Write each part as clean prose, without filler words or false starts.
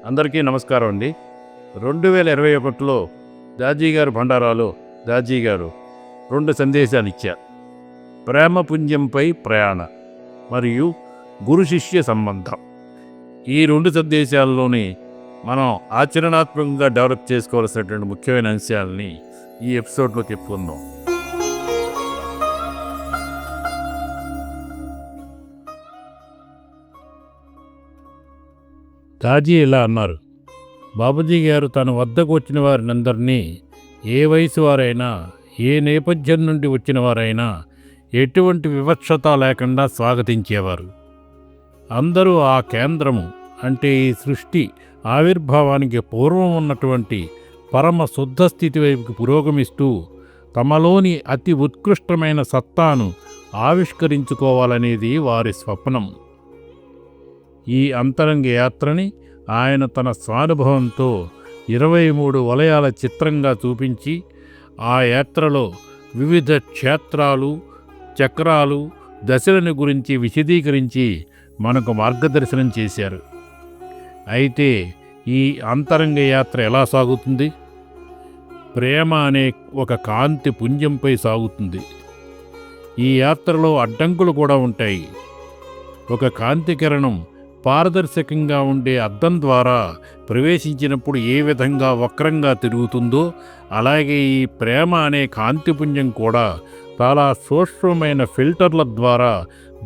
అందరికీ నమస్కారం అండి. 2021లో దాజీ గారు భండారాలో దాజీ గారు 2 సందేశాలు ఇచ్చారు. ప్రేమ పుంజంపై ప్రయాణ మరియు గురు శిష్య సంబంధం. ఈ 2 సందేశాల్లోని మనం ఆచరణాత్మకంగా డెవలప్ చేసుకోవాల్సినటువంటి ముఖ్యమైన అంశాలని ఈ ఎపిసోడ్లో చెప్పుకుందాం. దాజీ ఇలా అన్నారు: బాబూజీ గారు తన వద్దకు వచ్చిన వారినందరినీ, ఏ వయసు వారైనా, ఏ నేపథ్యం నుండి వచ్చిన వారైనా ఎటువంటి వివక్షత లేకుండా స్వాగతించేవారు. అందరూ ఆ కేంద్రము అంటే ఈ సృష్టి ఆవిర్భావానికి పూర్వం ఉన్నటువంటి పరమ శుద్ధ స్థితి వైపుకి పురోగమిస్తూ తమలోని అతి ఉత్కృష్టమైన సత్తాను ఆవిష్కరించుకోవాలనేది వారి స్వప్నం. ఈ అంతరంగ యాత్రని ఆయన తన స్వానుభవంతో 23 వలయాల చిత్రంగా చూపించి, ఆ యాత్రలో వివిధ క్షేత్రాలు, చక్రాలు, దశలను గురించి విశదీకరించి మనకు మార్గదర్శనం చేశారు. అయితే ఈ అంతరంగ యాత్ర ఎలా సాగుతుంది? ప్రేమ అనే ఒక కాంతి పుంజంపై సాగుతుంది. ఈ యాత్రలో అడ్డంకులు కూడా ఉంటాయి. ఒక కాంతి కిరణం పారదర్శకంగా ఉండే అద్దం ద్వారా ప్రవేశించినప్పుడు ఏ విధంగా వక్రంగా తిరుగుతుందో, అలాగే ఈ ప్రేమ అనే కాంతిపుంజం కూడా చాలా సూక్ష్మమైన ఫిల్టర్ల ద్వారా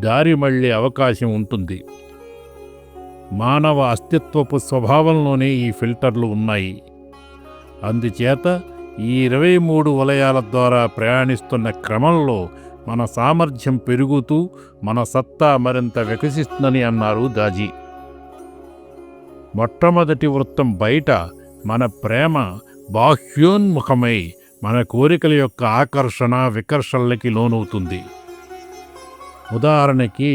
దారి మళ్ళే అవకాశం ఉంటుంది. మానవ అస్తిత్వపు స్వభావంలోనే ఈ ఫిల్టర్లు ఉన్నాయి. అందుచేత ఈ 23 వలయాల ద్వారా ప్రయాణిస్తున్న క్రమంలో మన సామర్థ్యం పెరుగుతూ మన సత్తా మరింత వికసిస్తుందని అన్నారు దాజీ. మొట్టమొదటి వృత్తం బయట మన ప్రేమ బాహ్యోన్ముఖమై మన కోరికల యొక్క ఆకర్షణ వికర్షణలకి లోనవుతుంది. ఉదాహరణకి,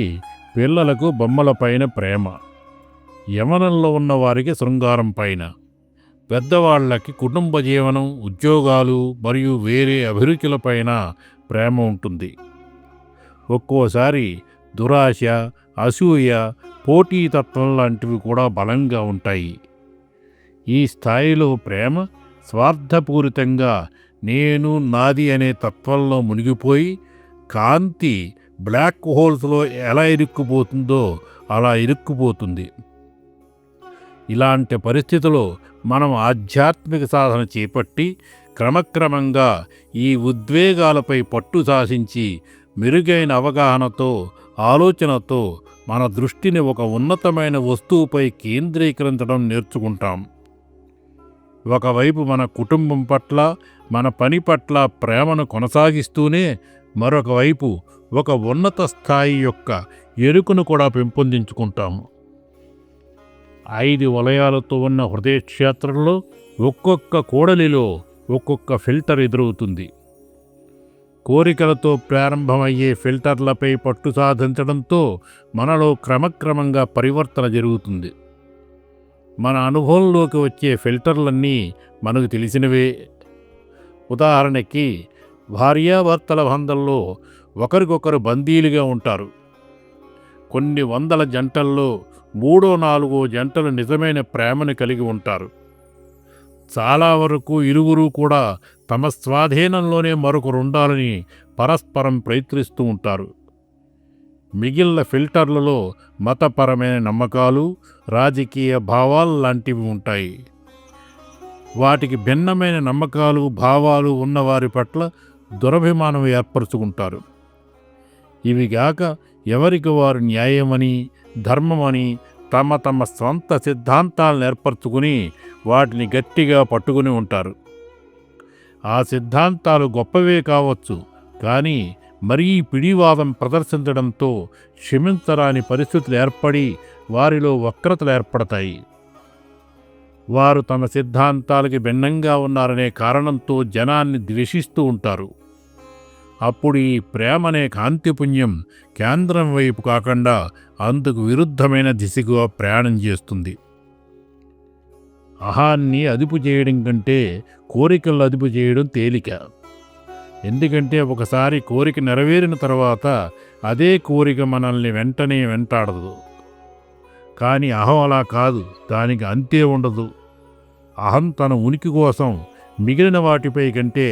పిల్లలకు బొమ్మలపైన ప్రేమ, యవనంలో ఉన్నవారికి శృంగారం పైన, పెద్దవాళ్లకి కుటుంబ జీవనం, ఉద్యోగాలు మరియు వేరే అభిరుచులపైన ప్రేమ ఉంటుంది. ఒక్కోసారి దురాశ, అసూయ, పోటీతత్వం లాంటివి కూడా బలంగా ఉంటాయి. ఈ స్థాయిలో ప్రేమ స్వార్థపూరితంగా నేను, నాది అనే తత్వంలో మునిగిపోయి కాంతి బ్లాక్ హోల్స్లో ఎలా ఇరుక్కుపోతుందో అలా ఇరుక్కుపోతుంది. ఇలాంటి పరిస్థితిలో మనం ఆధ్యాత్మిక సాధన చేపట్టి క్రమక్రమంగా ఈ ఉద్వేగాలపై పట్టు సాధించి మెరుగైన అవగాహనతో, ఆలోచనతో మన దృష్టిని ఒక ఉన్నతమైన వస్తువుపై కేంద్రీకరించడం నేర్చుకుంటాం. ఒకవైపు మన కుటుంబం పట్ల, మన పని పట్ల ప్రేమను కొనసాగిస్తూనే మరొక వైపు ఒక ఉన్నత స్థాయి యొక్క ఎరుకను కూడా పెంపొందించుకుంటాము. 5 వలయాలతో ఉన్న హృదయ క్షేత్రంలో ఒక్కొక్క కూడలిలో ఒక్కొక్క ఫిల్టర్ ఎదురవుతుంది. కోరికలతో ప్రారంభమయ్యే ఫిల్టర్లపై పట్టు సాధించడంతో మనలో క్రమక్రమంగా పరివర్తన జరుగుతుంది. మన అనుభవంలోకి వచ్చే ఫిల్టర్లన్నీ మనకు తెలిసినవే. ఉదాహరణకి, భార్యాభర్తల బంధంలో ఒకరికొకరు బందీలుగా ఉంటారు. కొన్ని వందల జంటల్లో 3-4 జంటలు నిజమైన ప్రేమను కలిగి ఉంటారు. చాలా వరకు ఇరువురు కూడా తమ స్వాధీనంలోనే మరొకరు ఉండాలని పరస్పరం ప్రయత్నిస్తూ ఉంటారు. మిగిలిన ఫిల్టర్లలో మతపరమైన నమ్మకాలు, రాజకీయ భావాలు లాంటివి ఉంటాయి. వాటికి భిన్నమైన నమ్మకాలు, భావాలు ఉన్నవారి పట్ల దురభిమానం ఏర్పరచుకుంటారు. ఇవిగాక ఎవరికి వారు న్యాయమని, ధర్మమని తమ తమ స్వంత సిద్ధాంతాలను ఏర్పరచుకుని వాటిని గట్టిగా పట్టుకుని ఉంటారు. ఆ సిద్ధాంతాలు గొప్పవే కావచ్చు, కానీ మరీ పిడివాదం ప్రదర్శించడంతో క్షమించరాని పరిస్థితులు ఏర్పడి వారిలో వక్రతలు ఏర్పడతాయి. వారు తమ సిద్ధాంతాలకి భిన్నంగా ఉన్నారనే కారణంతో జనాన్ని ద్వేషిస్తూ ఉంటారు. అప్పుడు ఈ ప్రేమనే కాంతిపుంజం కేంద్రం వైపు కాకుండా అందుకు విరుద్ధమైన దిశగా ప్రయాణం చేస్తుంది. అహాన్ని అదుపు చేయడం కంటే కోరికలను అదుపు చేయడం తేలిక. ఎందుకంటే ఒకసారి కోరిక నెరవేరిన తర్వాత అదే కోరిక మనల్ని వెంటనే వెంటాడదు. కానీ అహం అలా కాదు, దానికి అంతే ఉండదు. అహం తన ఉనికి కోసం మిగిలిన వాటిపై కంటే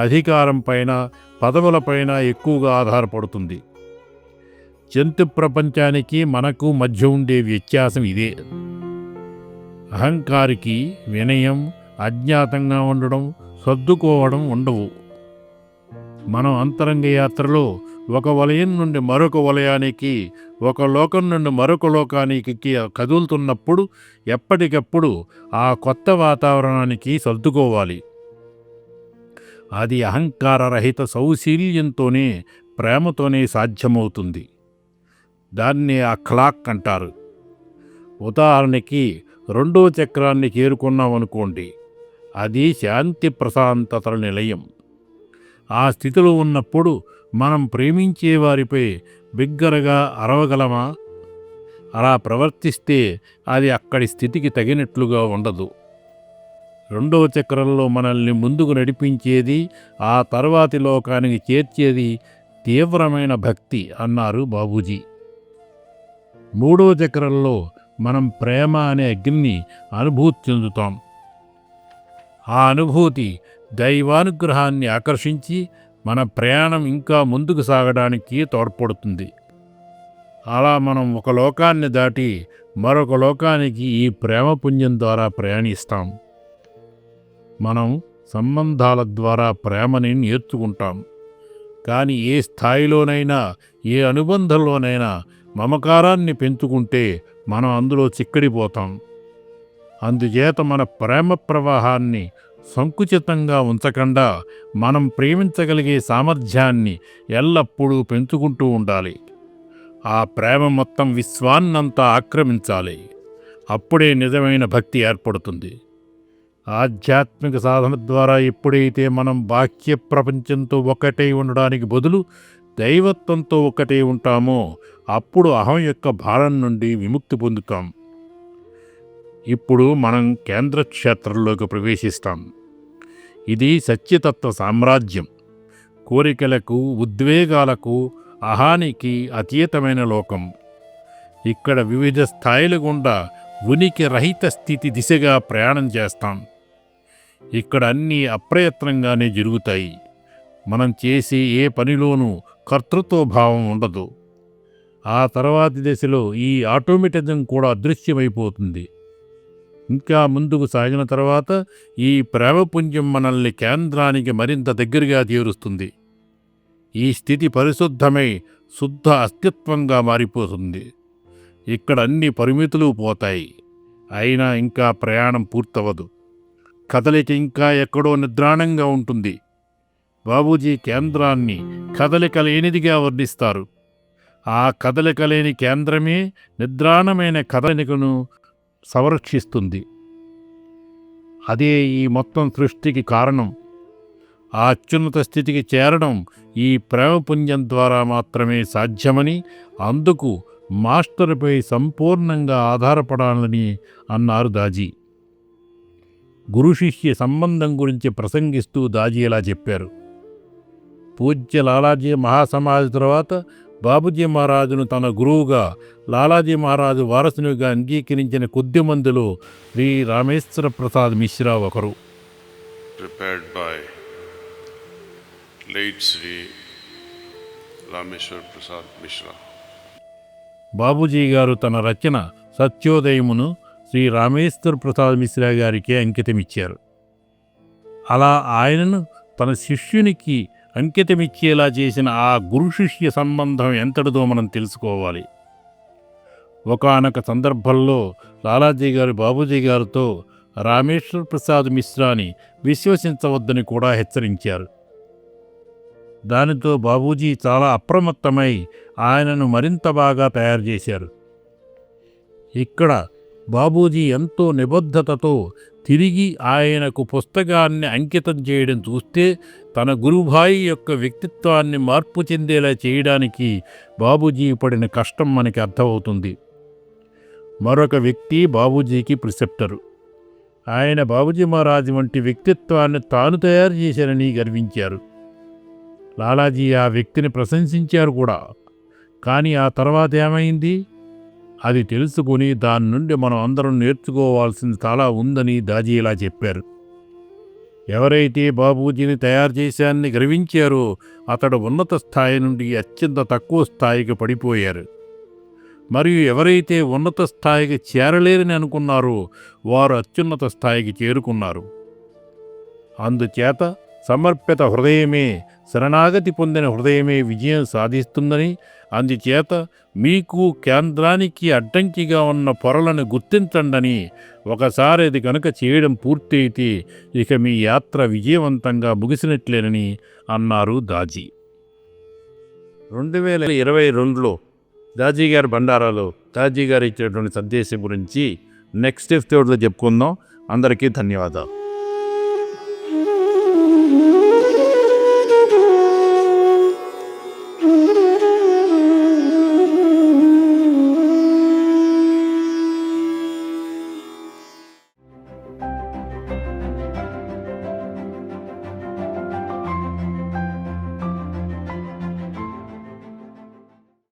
అధికారం పైన, పదవులపైన ఎక్కువగా ఆధారపడుతుంది. జంతు ప్రపంచానికి మనకు మధ్య ఉండే వ్యత్యాసం ఇదే. అహంకారికి వినయం, అజ్ఞాతంగా ఉండడం, సర్దుకోవడం ఉండవు. మనం అంతరంగ యాత్రలో ఒక వలయం నుండి మరొక వలయానికి, ఒక లోకం నుండి మరొక లోకానికి కదులుతున్నప్పుడు ఎప్పటికప్పుడు ఆ కొత్త వాతావరణానికి సర్దుకోవాలి. అది అహంకార రహిత సౌశీల్యంతోనే, ప్రేమతోనే సాధ్యమవుతుంది. దాన్ని అఖ్లాక్ అంటారు. ఉదాహరణకి 2వ చక్రాన్ని చేరుకున్నామనుకోండి, అది శాంతి ప్రశాంతతల నిలయం. ఆ స్థితిలో ఉన్నప్పుడు మనం ప్రేమించే వారిపై బిగ్గరగా అరవగలమా? అలా ప్రవర్తిస్తే అది అక్కడి స్థితికి తగినట్లుగా ఉండదు. 2వ చక్రంలో మనల్ని ముందుకు నడిపించేది, ఆ తర్వాతి లోకానికి చేర్చేది తీవ్రమైన భక్తి అన్నారు బాబూజీ. 3వ చక్రంలో మనం ప్రేమ అనే అగ్నిని అనుభూతి చెందుతాం. ఆ అనుభూతి దైవానుగ్రహాన్ని ఆకర్షించి మన ప్రయాణం ఇంకా ముందుకు సాగడానికి తోడ్పడుతుంది. అలా మనం ఒక లోకాన్ని దాటి మరొక లోకానికి ఈ ప్రేమ పుణ్యం ద్వారా ప్రయాణిస్తాం. మనం సంబంధాల ద్వారా ప్రేమని నేర్చుకుంటాం. కానీ ఏ స్థాయిలోనైనా, ఏ అనుబంధంలోనైనా మమకారాన్ని పెంచుకుంటే మనం అందులో చిక్కడిపోతాం. అందుచేత మన ప్రేమ ప్రవాహాన్ని సంకుచితంగా ఉంచకుండా మనం ప్రేమించగలిగే సామర్థ్యాన్ని ఎల్లప్పుడూ పెంచుకుంటూ ఉండాలి. ఆ ప్రేమ మొత్తం విశ్వాన్నంతా ఆక్రమించాలి. అప్పుడే నిజమైన భక్తి ఏర్పడుతుంది. ఆధ్యాత్మిక సాధన ద్వారా ఎప్పుడైతే మనం బాహ్య ప్రపంచంతో ఒక్కటై ఉండడానికి బదులు దైవత్వంతో ఒక్కటే ఉంటామో అప్పుడు అహం యొక్క భారం నుండి విముక్తి పొందుతాం. ఇప్పుడు మనం కేంద్ర క్షేత్రంలోకి ప్రవేశిస్తాం. ఇది సత్యతత్వ సామ్రాజ్యం. కోరికలకు, ఉద్వేగాలకు, అహానికి అతీతమైన లోకం. ఇక్కడ వివిధ స్థాయిల గుండా ఉనికి రహిత స్థితి దిశగా ప్రయాణం చేస్తాం. ఇక్కడ అన్నీ అప్రయత్నంగానే జరుగుతాయి. మనం చేసే ఏ పనిలోనూ కర్తృత్వ భావం ఉండదు. ఆ తర్వాతి దశలో ఈ ఆటోమేటిజం కూడా అదృశ్యమైపోతుంది. ఇంకా ముందుకు సాగిన తర్వాత ఈ ప్రేమపుంజం మనల్ని కేంద్రానికి మరింత దగ్గరగా చేరుస్తుంది. ఈ స్థితి పరిశుద్ధమై శుద్ధ అస్తిత్వంగా మారిపోతుంది. ఇక్కడ అన్ని పరిమితులు పోతాయి. అయినా ఇంకా ప్రయాణం పూర్తవదు. కదలిక ఇంకా ఎక్కడో నిద్రాణంగా ఉంటుంది. బాబూజీ కేంద్రాన్ని కదలిక లేనిదిగా వర్ణిస్తారు. ఆ కదలిక లేని కేంద్రమే నిద్రాణమైన కదలికను సంరక్షిస్తుంది. అదే ఈ మొత్తం సృష్టికి కారణం. ఆ అత్యున్నత స్థితికి చేరడం ఈ ప్రేమపుంజం ద్వారా మాత్రమే సాధ్యమని, అందుకు మాస్టర్పై సంపూర్ణంగా ఆధారపడాలని అన్నారు దాజీ. గురు శిష్య సంబంధం గురించి ప్రసంగిస్తూ దాజీ ఇలా చెప్పారు. పూజ్య లాలాజీ మహాసమాధి తర్వాత బాబూజీ మహారాజును తన గురువుగా, లాలాజీ మహారాజు వారసునిగా అంగీకరించిన కొద్ది మందిలో శ్రీ రామేశ్వర ప్రసాద్ మిశ్రా ఒకరు. Prepared by late Sri Rameshwar Prasad Mishra. Babuji గారు తన రచన సత్యోదయమును శ్రీ రామేశ్వర ప్రసాద్ మిశ్రా గారికి అంకితమిచ్చారు. అలా ఆయనను తన శిష్యునికి అంకితమిచ్చేలా చేసిన ఆ గురు శిష్య సంబంధం ఎంతటిదో మనం తెలుసుకోవాలి. ఒకానొక సందర్భంలో లాలాజీ గారు బాబూజీ గారితో రామేశ్వర ప్రసాద్ మిశ్రాని విశ్వసించవద్దని కూడా హెచ్చరించారు. దానితో బాబూజీ చాలా అప్రమత్తమై ఆయనను మరింత బాగా తయారు చేశారు. ఇక్కడ బాబూజీ ఎంతో నిబద్ధతతో తిరిగి ఆయనకు పుస్తకాన్ని అంకితం చేయడం చూస్తే తన గురుభాయి యొక్క వ్యక్తిత్వాన్ని మార్పు చెందేలా చేయడానికి బాబూజీ పడిన కష్టం మనకి అర్థమవుతుంది. మరొక వ్యక్తి బాబూజీకి ప్రిసెప్టరు. ఆయన బాబూజీ మహారాజ్ వంటి వ్యక్తిత్వాన్ని తాను తయారు చేశారని గర్వించారు. లాలాజీ ఆ వ్యక్తిని ప్రశంసించారు కూడా. కానీ ఆ తర్వాత ఏమైంది? అది తెలుసుకుని దాని నుండి మనం అందరం నేర్చుకోవాల్సింది చాలా ఉందని దాజీ ఇలా చెప్పారు. ఎవరైతే బాబూజీని తయారు చేశాన్ని గర్వించారో అతడు ఉన్నత స్థాయి నుండి అత్యంత తక్కువ స్థాయికి పడిపోయారు. మరియు ఎవరైతే ఉన్నత స్థాయికి చేరలేరని అనుకున్నారో వారు అత్యున్నత స్థాయికి చేరుకున్నారు. అందుచేత సమర్పిత హృదయమే, శరణాగతి పొందిన హృదయమే విజయం సాధిస్తుందని, అందుచేత మీకు కేంద్రానికి అడ్డంకిగా ఉన్న పొరలను గుర్తించండని, ఒకసారి అది కనుక చేయడం పూర్తయితే ఇక మీ యాత్ర విజయవంతంగా ముగిసినట్లేనని అన్నారు దాజీ. 2022లో దాజీ గారి బండారాలో దాజీ గారు ఇచ్చినటువంటి సందేశం గురించి నెక్స్ట్ ఎపిసోడ్లో చెప్పుకుందాం. అందరికీ ధన్యవాదాలు.